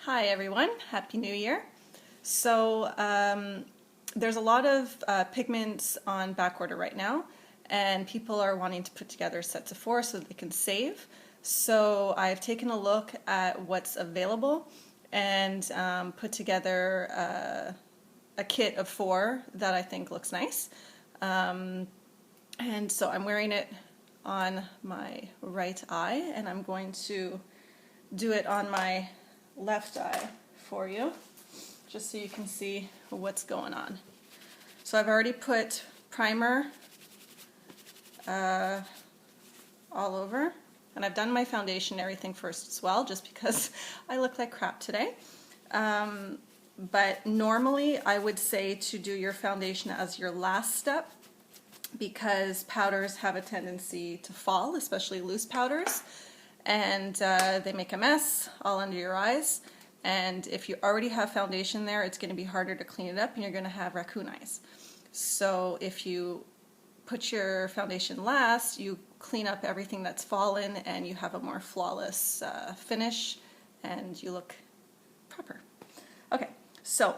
Hi everyone, Happy New Year. So there's a lot of pigments on back order right now, and people are wanting to put together sets of 4 so that they can save. So I've taken a look at what's available and put together a kit of 4 that I think looks nice. And so I'm wearing it on my right eye, and I'm going to do it on my left eye for you, just so you can see what's going on. So I've already put primer all over, and I've done my foundation and everything first as well, just because I look like crap today. But normally I would say to do your foundation as your last step, because powders have a tendency to fall, especially loose powders, and they make a mess all under your eyes. And if you already have foundation there, it's going to be harder to clean it up, and you're going to have raccoon eyes. So if you put your foundation last, you clean up everything that's fallen, and you have a more flawless finish, and you look proper. Okay, so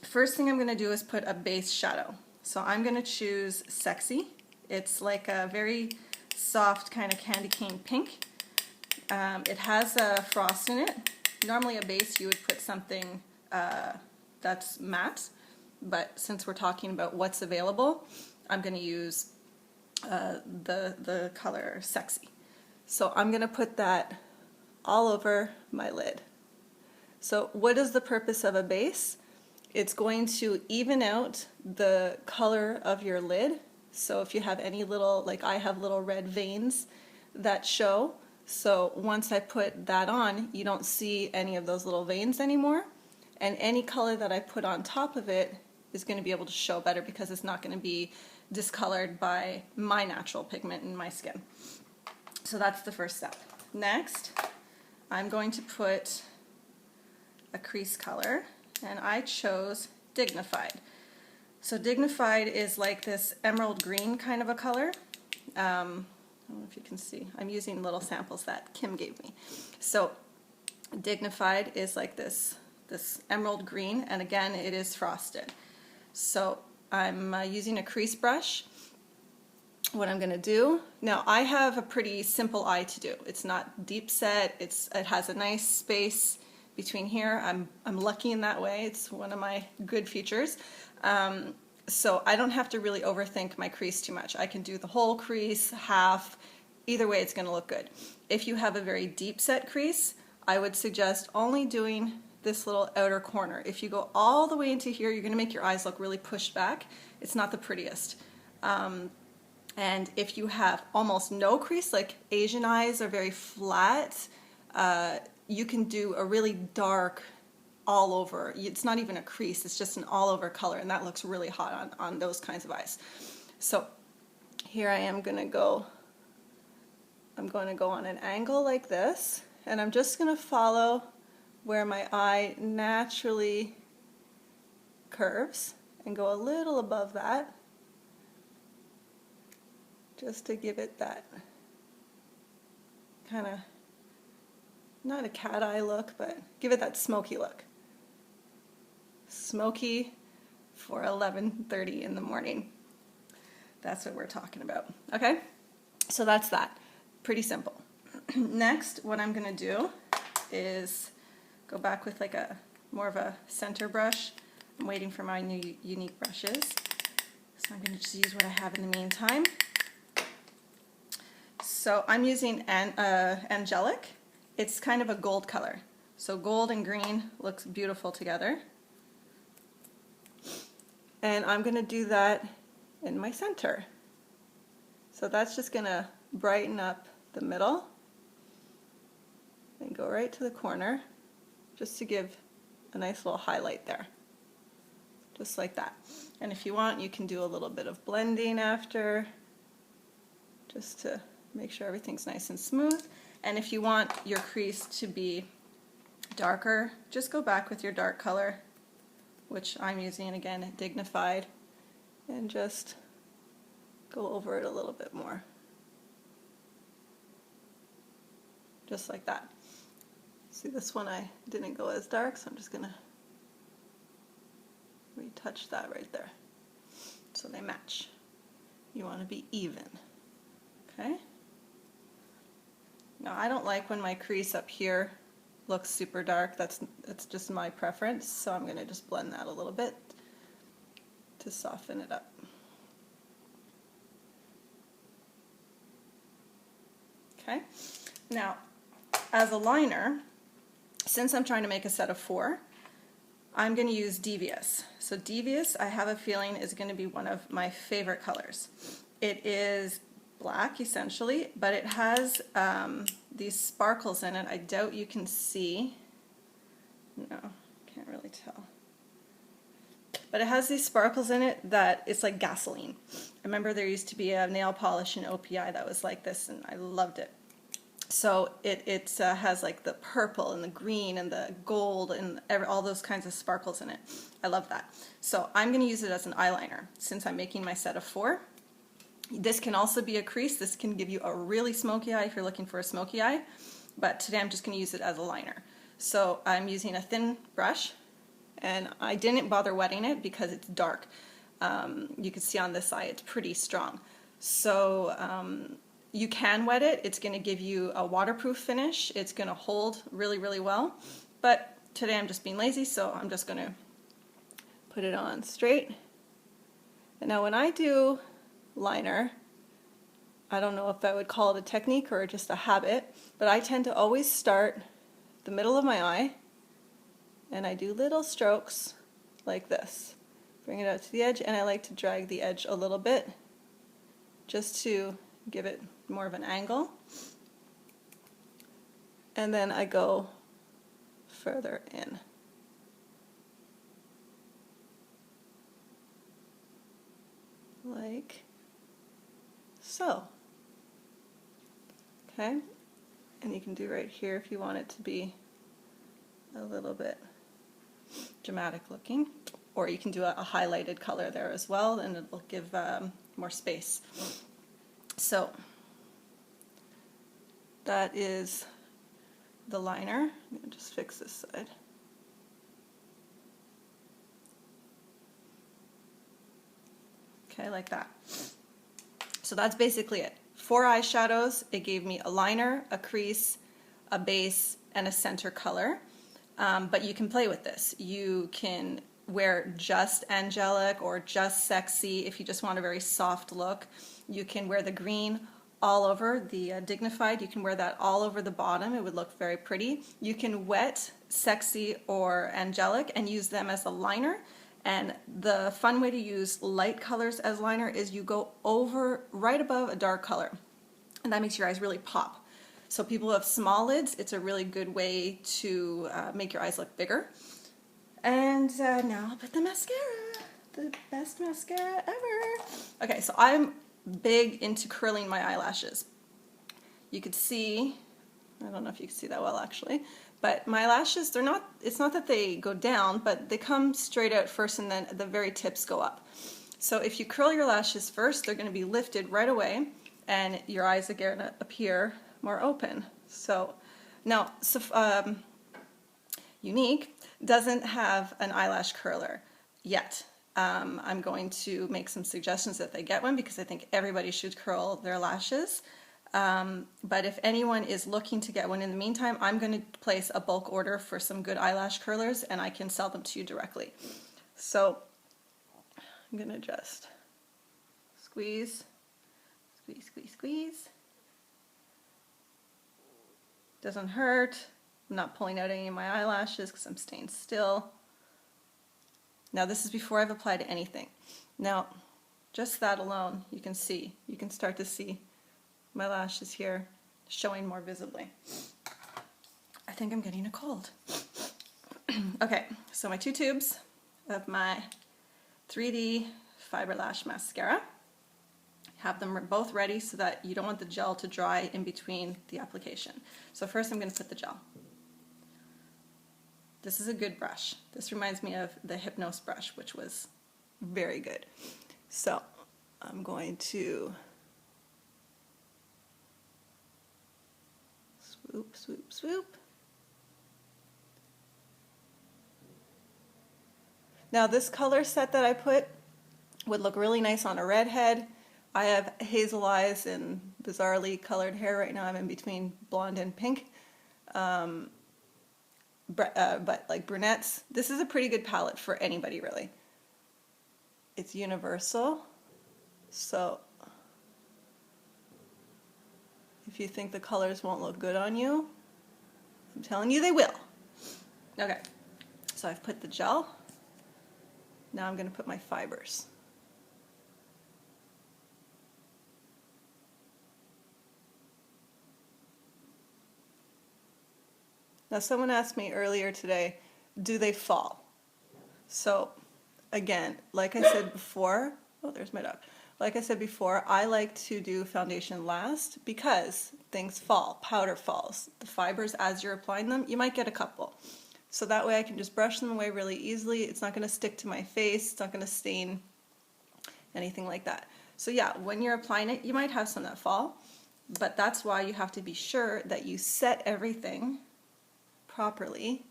first thing I'm going to do is put a base shadow. So I'm going to choose Sexy. It's like a very soft kind of candy cane pink. It has a frost in it. Normally a base you would put something that's matte, but since we're talking about what's available, I'm going to use the color Sexy. So I'm going to put that all over my lid. So what is the purpose of a base? It's going to even out the color of your lid. So if you have any little, like I have little red veins that show, so once I put that on, you don't see any of those little veins anymore, and any color that I put on top of it is going to be able to show better because it's not going to be discolored by my natural pigment in my skin. So that's the first step. Next, I'm going to put a crease color, and I chose Dignified. So Dignified is like this emerald green kind of a color. I don't know if you can see. I'm using little samples that Kim gave me. So Dignified is like this emerald green, and again it is frosted. So I'm using a crease brush. What I'm going to do, now I have a pretty simple eye to do. It's not deep set, it has a nice space between here. I'm lucky in that way. It's one of my good features. So I don't have to really overthink my crease too much. I can do the whole crease, half, either way it's going to look good. If you have a very deep set crease, I would suggest only doing this little outer corner. If you go all the way into here, you're going to make your eyes look really pushed back. It's not the prettiest. And if you have almost no crease, like Asian eyes are very flat, you can do a really dark all over. It's not even a crease, it's just an all over color, and that looks really hot on those kinds of eyes. So here I am going to go, I'm going to go on an angle like this, and I'm just going to follow where my eye naturally curves and go a little above that, just to give it that kind of, not a cat eye look, but give it that smoky look. Smoky for 11:30 in the morning. That's what we're talking about. Okay, so that's that. Pretty simple. Next, what I'm going to do is go back with like a more of a center brush. I'm waiting for my new Younique brushes, so I'm going to just use what I have in the meantime. So I'm using Angelic. It's kind of a gold color. So gold and green looks beautiful together. And I'm going to do that in my center. So that's just going to brighten up the middle and go right to the corner, just to give a nice little highlight there. Just like that. And if you want, you can do a little bit of blending after, just to make sure everything's nice and smooth. And if you want your crease to be darker, just go back with your dark color, which I'm using again, Dignified, and just go over it a little bit more. Just like that. See, this one I didn't go as dark, so I'm just gonna retouch that right there so they match. You want to be even. Okay? Now I don't like when my crease up here looks super dark. That's just my preference, so I'm going to just blend that a little bit to soften it up. Okay? Now, as a liner, since I'm trying to make a set of 4, I'm going to use Devious. So Devious, I have a feeling, is going to be one of my favorite colors. It is black, essentially, but it has these sparkles in it. I doubt you can see. No, can't really tell. But it has these sparkles in it that it's like gasoline. I remember there used to be a nail polish in OPI that was like this, and I loved it. So it has like the purple and the green and the gold and all those kinds of sparkles in it. I love that. So I'm going to use it as an eyeliner since I'm making my set of 4. This can also be a crease. This can give you a really smoky eye if you're looking for a smoky eye. But today I'm just going to use it as a liner. So I'm using a thin brush, and I didn't bother wetting it because it's dark. You can see on this eye it's pretty strong. So you can wet it. It's going to give you a waterproof finish. It's going to hold really, really well. But today I'm just being lazy, so I'm just going to put it on straight. And now when I do liner, I don't know if I would call it a technique or just a habit, but I tend to always start the middle of my eye, and I do little strokes like this. Bring it out to the edge, and I like to drag the edge a little bit just to give it more of an angle, and then I go further in. Like so. Okay, and you can do right here if you want it to be a little bit dramatic looking, or you can do a highlighted color there as well, and it'll give more space. So that is the liner. I'm going to just fix this side. Okay, like that. So that's basically it. 4 eyeshadows. It gave me a liner, a crease, a base, and a center color. But you can play with this. You can wear just angelic or just sexy if you just want a very soft look. You can wear the green all over, the dignified. You can wear that all over the bottom. It would look very pretty. You can wet sexy or angelic and use them as a liner. And the fun way to use light colors as liner is you go over right above a dark color, and that makes your eyes really pop. So people who have small lids, it's a really good way to make your eyes look bigger. And now I'll put the mascara, the best mascara ever. Okay, so I'm big into curling my eyelashes. You could see, I don't know if you can see that well actually, but my lashes, they're not, it's not that they go down, but they come straight out first and then the very tips go up. So if you curl your lashes first, they're going to be lifted right away and your eyes are going to appear more open. So now, Younique doesn't have an eyelash curler yet. I'm going to make some suggestions that they get one because I think everybody should curl their lashes. But if anyone is looking to get one in the meantime, I'm going to place a bulk order for some good eyelash curlers and I can sell them to you directly. So I'm going to just squeeze, squeeze, squeeze, squeeze. Doesn't hurt. I'm not pulling out any of my eyelashes because I'm staying still. Now this is before I've applied anything. Now just that alone, you can start to see my lashes here showing more visibly. I think I'm getting a cold. Okay, so my 2 tubes of my 3D Fiber Lash Mascara. Have them both ready so that you don't want the gel to dry in between the application. So first I'm going to put the gel. This is a good brush. This reminds me of the Hypnose brush, which was very good. So I'm going to swoop, swoop, swoop. Now this color set that I put would look really nice on a redhead. I have hazel eyes and bizarrely colored hair right now. I'm in between blonde and pink. But like brunettes, this is a pretty good palette for anybody really. It's universal, so if you think the colors won't look good on you, I'm telling you they will. Okay, so I've put the gel. Now I'm going to put my fibers. Now someone asked me earlier today, do they fall? So again, like I said before, oh there's my dog. Like I said before, I like to do foundation last because things fall, powder falls. The fibers as you're applying them, you might get a couple. So that way I can just brush them away really easily. It's not going to stick to my face, it's not going to stain, anything like that. So yeah, when you're applying it, you might have some that fall, but that's why you have to be sure that you set everything properly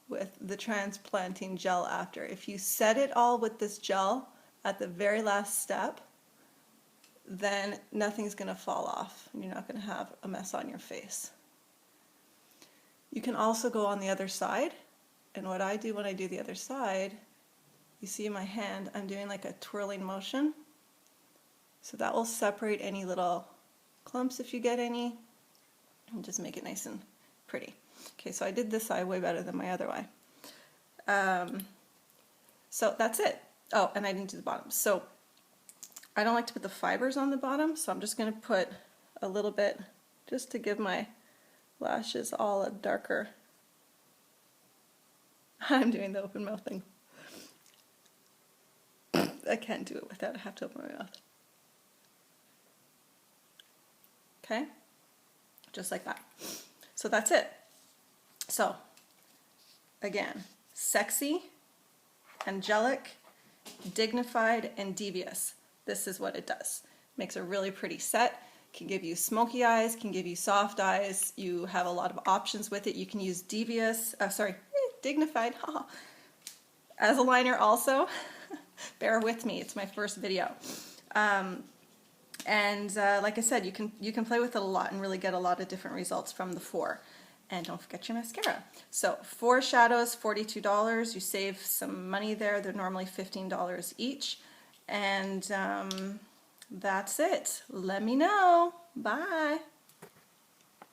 with the transplanting gel after. If you set it all with this gel at the very last step, then nothing's going to fall off and you're not going to have a mess on your face. You can also go on the other side, and what I do when I do the other side, you see in my hand I'm doing like a twirling motion, so that will separate any little clumps if you get any and just make it nice and pretty. Okay, so I did this eye way better than my other eye. So that's it. Oh, and I didn't do the bottom. So I don't like to put the fibers on the bottom, so I'm just going to put a little bit just to give my lashes all a darker. I'm doing the open mouth thing. I can't do it without, I have to open my mouth. Okay? Just like that. So that's it. So, again, sexy, angelic, dignified, and devious. This is what it does. Makes a really pretty set, can give you smoky eyes, can give you soft eyes. You have a lot of options with it. You can use dignified, as a liner also. Bear with me, it's my first video. Like I said, you can play with it a lot and really get a lot of different results from the four. And don't forget your mascara. So 4 shadows, $42. You save some money there. They're normally $15 each. And that's it. Let me know. Bye.